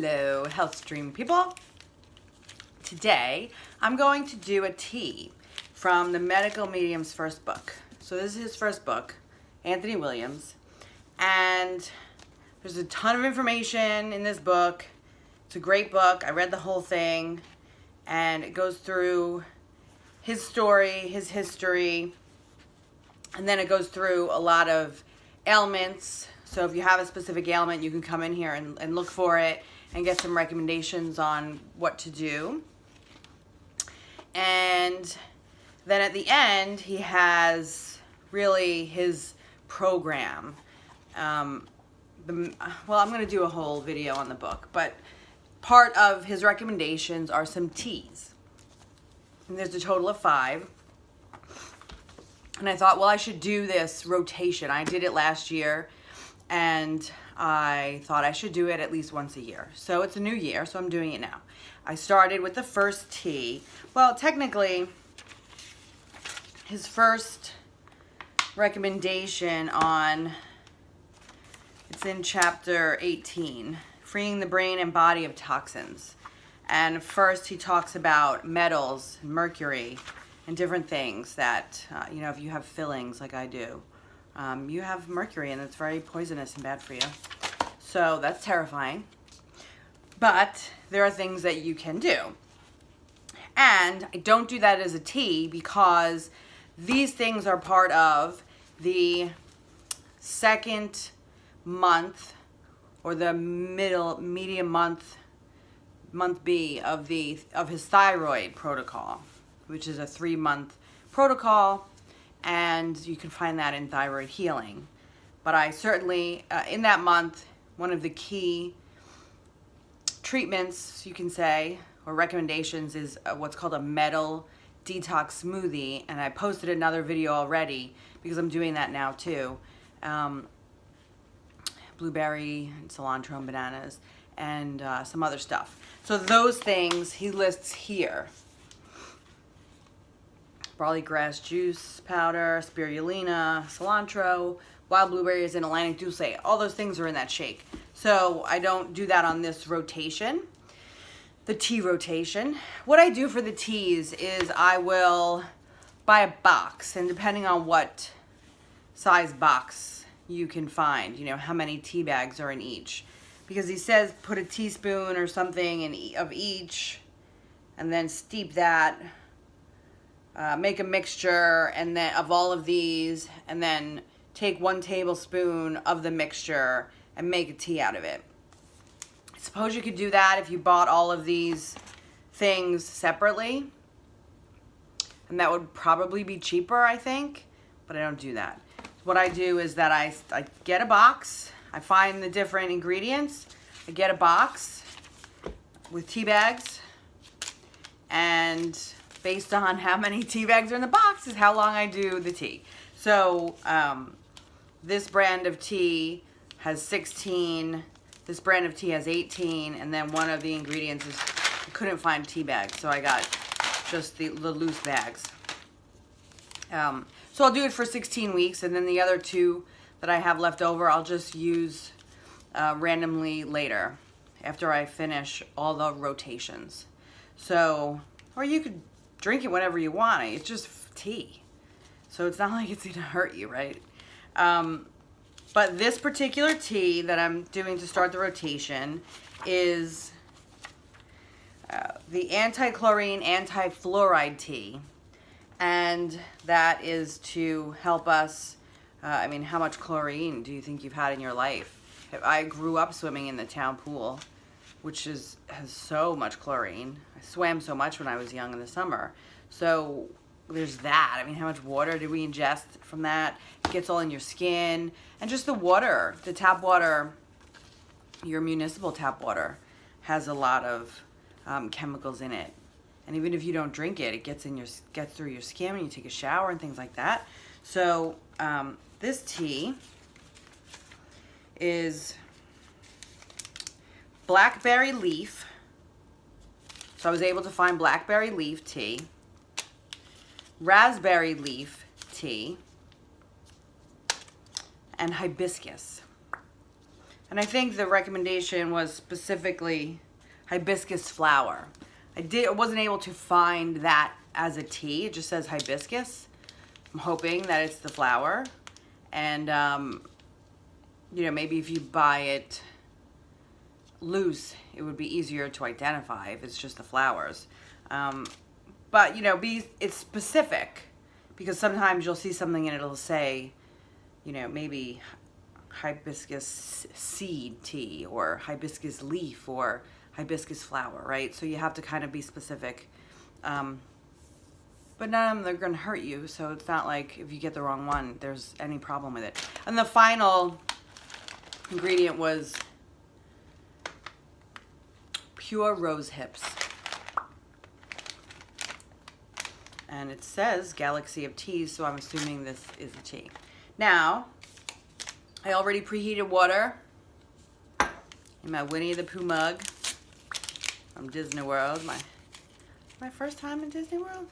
Hello, Health Stream people. Today, I'm going to do a tea from the medical medium's first book. So this is his first book, Anthony Williams, and there's a ton of information in this book. It's a great book. I read the whole thing, and it goes through his story, his history, and then it goes through a lot of ailments. So if you have a specific ailment, you can come in here and look for it and get some recommendations on what to do. And then at the end, he has really his program. I'm going to do a whole video on the book, but part of his recommendations are some teas. And there's a total of 5. And I thought, well, I should do this rotation. I did it last year, and I thought I should do it at least once a year. So it's a new year, so I'm doing it now. I started with the first tea. Well, technically, his first recommendation it's in chapter 18, freeing the brain and body of toxins. And first he talks about metals, mercury, and different things that, if you have fillings like I do, you have mercury, and it's very poisonous and bad for you. So that's terrifying. But there are things that you can do. And I don't do that as a tea because these things are part of the second month or the medium month B of his thyroid protocol, which is a 3-month protocol, and you can find that in Thyroid Healing. But I certainly, in that month, one of the key treatments, you can say, or recommendations is what's called a metal detox smoothie, and I posted another video already because I'm doing that now too. Blueberry and cilantro and bananas and some other stuff. So those things he lists here. Barley grass juice powder, spirulina, cilantro, wild blueberries, and Atlantic dulce. All those things are in that shake. So I don't do that on this rotation, the tea rotation. What I do for the teas is I will buy a box, and depending on what size box you can find, how many tea bags are in each. Because he says put a teaspoon or something of each, and then steep that. Make a mixture and then of all of these, and then take 1 tablespoon of the mixture and make a tea out of it. I suppose you could do that if you bought all of these things separately, and that would probably be cheaper, I think, but I don't do that. What I do is that I get a box, I find the different ingredients, I get a box with tea bags, and based on how many tea bags are in the box is how long I do the tea. So this brand of tea has 16, this brand of tea has 18, and then one of the ingredients is, I couldn't find tea bags, so I got just the loose bags. So I'll do it for 16 weeks, and then the other 2 that I have left over, I'll just use randomly later after I finish all the rotations. So, or you could drink it whenever you want. It's just tea. So it's not like it's going to hurt you, right? But this particular tea that I'm doing to start the rotation is the Anti-Chlorine Anti-Fluoride Tea. And that is to help us, how much chlorine do you think you've had in your life? I grew up swimming in the town pool, which has so much chlorine. I swam so much when I was young in the summer. So there's that. How much water did we ingest from that? It gets all in your skin. And just the water, the tap water, your municipal tap water, has a lot of chemicals in it. And even if you don't drink it, it gets through your skin when you take a shower and things like that. So this tea is blackberry leaf. So I was able to find blackberry leaf tea, raspberry leaf tea, and hibiscus. And I think the recommendation was specifically hibiscus flower. I wasn't able to find that as a tea. It just says hibiscus. I'm hoping that it's the flower. And, you know, maybe if you buy it loose, it would be easier to identify if it's just the flowers. But, you know, it's specific, because sometimes you'll see something and it'll say, you know, maybe hibiscus seed tea or hibiscus leaf or hibiscus flower, right? So you have to kind of be specific. But none of them are going to hurt you, so it's not like if you get the wrong one, there's any problem with it. And the final ingredient was pure rose hips. And it says Galaxy of Teas, so I'm assuming this is a tea. Now, I already preheated water in my Winnie the Pooh mug from Disney World. My first time in Disney World?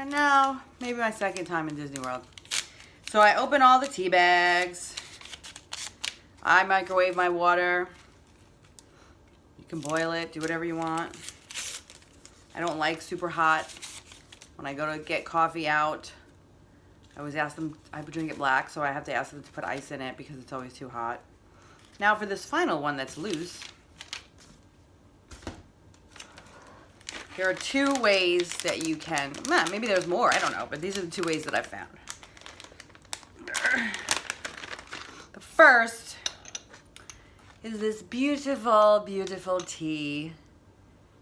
No, maybe my second time in Disney World. So I open all the tea bags. I microwave my water. You can boil it, do whatever you want. I don't like super hot. When I go to get coffee out, I always ask them, I drink it black, so I have to ask them to put ice in it because it's always too hot. Now for this final one that's loose, there are two ways that you can, maybe there's more, I don't know, but these are the two ways that I've found. The first is this beautiful, beautiful tea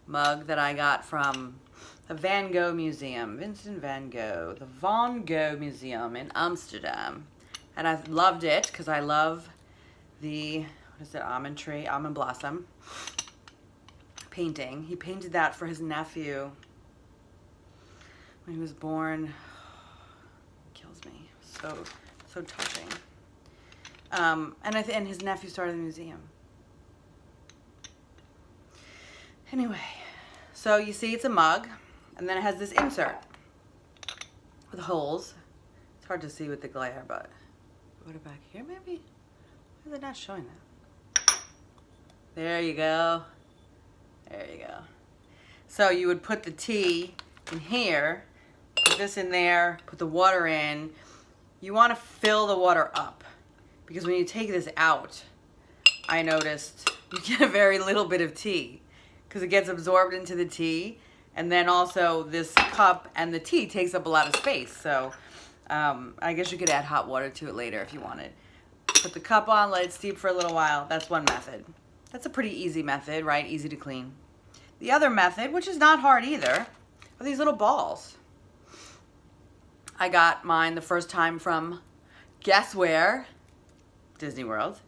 mug that I got from the Van Gogh Museum, Vincent van Gogh, the Van Gogh Museum in Amsterdam. And I loved it because I love the, what is it, almond blossom painting. He painted that for his nephew when he was born. It kills me. So touching. And his nephew started the museum. Anyway, so you see it's a mug, and then it has this insert with holes. It's hard to see with the glare, but put it back here maybe? Why is it not showing that? There you go. There you go. So you would put the tea in here, put this in there, put the water in. You want to fill the water up, because when you take this out, I noticed you get a very little bit of tea because it gets absorbed into the tea, and then also this cup and the tea takes up a lot of space. So I guess you could add hot water to it later if you wanted. Put the cup on, let it steep for a little while. That's one method. That's a pretty easy method, right? Easy to clean. The other method, which is not hard either, are these little balls. I got mine the first time from, guess where? Disney World.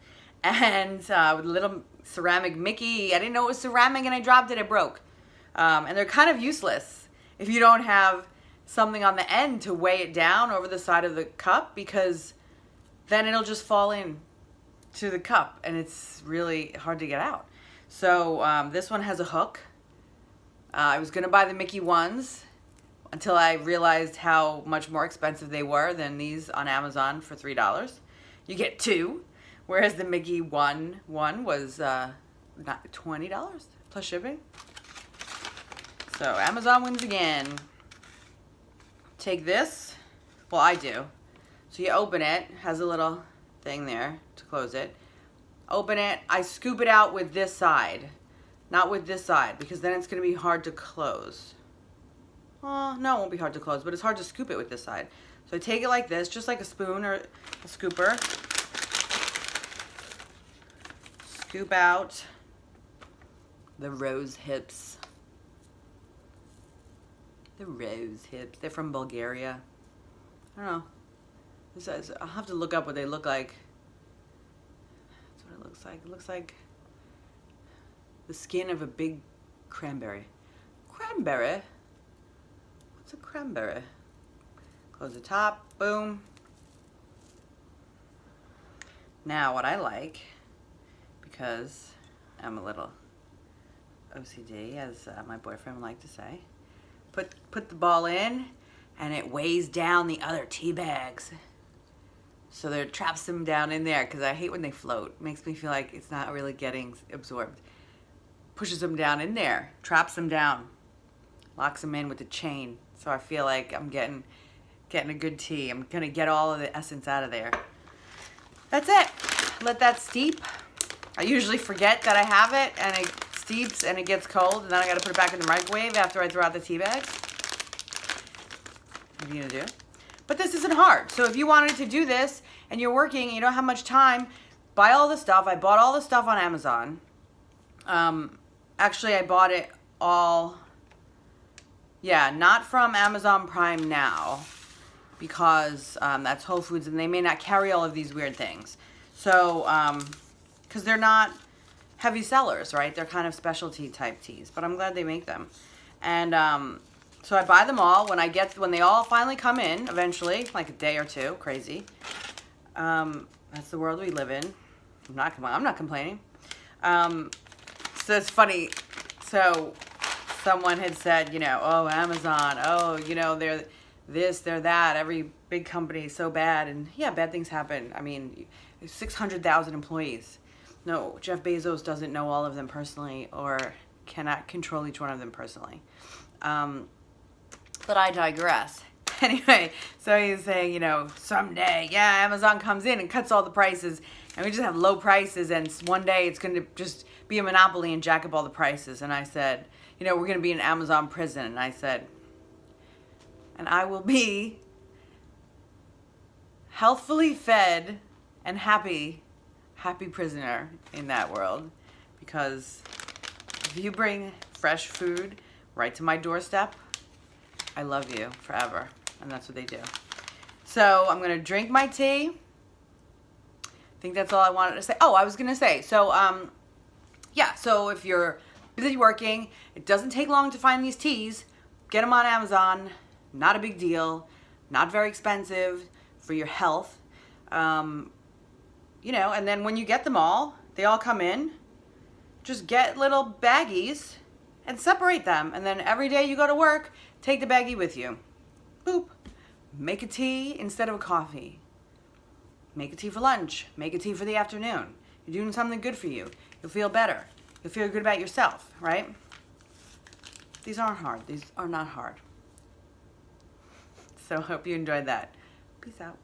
And with a little ceramic Mickey. I didn't know it was ceramic and I dropped it, it broke. And they're kind of useless if you don't have something on the end to weigh it down over the side of the cup, because then it'll just fall in to the cup and it's really hard to get out. So this one has a hook. I was gonna buy the Mickey ones until I realized how much more expensive they were than these on Amazon for $3. You get two, whereas the Mickey one was not $20 plus shipping. So Amazon wins again. Take this, well I do. So you open it, has a little thing there to close it. Open it, I scoop it out with this side, not with this side, because then it's gonna be hard to close. No, it won't be hard to close, but it's hard to scoop it with this side. So I take it like this, just like a spoon or a scooper. Scoop out the rose hips. The rose hips. They're from Bulgaria. I don't know. I'll have to look up what they look like. That's what it looks like. It looks like the skin of a big cranberry. Cranberry? What's a cranberry? Close the top. Boom. Now what I like, because I'm a little OCD, as my boyfriend would like to say, put the ball in and it weighs down the other tea bags. So there traps them down in there because I hate when they float. Makes me feel like it's not really getting absorbed. Pushes them down in there, traps them down, locks them in with a chain. So I feel like I'm getting a good tea. I'm gonna get all of the essence out of there. That's it. Let that steep. I usually forget that I have it, and it steeps and it gets cold, and then I gotta put it back in the microwave after I throw out the tea bags. What are you gonna do? But this isn't hard. So if you wanted to do this and you're working and you don't have much time, buy all the stuff. I bought all the stuff on Amazon. Actually, I bought it all, not from Amazon Prime now, because that's Whole Foods and they may not carry all of these weird things. So, because they're not heavy sellers, right? They're kind of specialty type teas, but I'm glad they make them. And so I buy them all when they all finally come in eventually, like a day or two. Crazy. That's the world we live in. I'm not complaining. So it's funny. So someone had said, oh, Amazon, oh, they're this, they're that. Every big company is so bad. And yeah, bad things happen. I mean, 600,000 employees. No, Jeff Bezos doesn't know all of them personally or cannot control each one of them personally. But I digress. Anyway, so he's saying, someday, Amazon comes in and cuts all the prices, and we just have low prices, and one day it's going to just be a monopoly and jack up all the prices. And I said, we're going to be in Amazon prison. And I said, and I will be healthfully fed and happy prisoner in that world, because if you bring fresh food right to my doorstep, I love you forever. And that's what they do. So I'm going to drink my tea. I think that's all I wanted to say. Oh, I was going to say, so so if you're busy working, it doesn't take long to find these teas. Get them on Amazon. Not a big deal. Not very expensive for your health. And then when you get them all, they all come in. Just get little baggies and separate them. And then every day you go to work, take the baggie with you. Boop. Make a tea instead of a coffee. Make a tea for lunch. Make a tea for the afternoon. You're doing something good for you. You'll feel better. You'll feel good about yourself, right? These aren't hard. These are not hard. So I hope you enjoyed that. Peace out.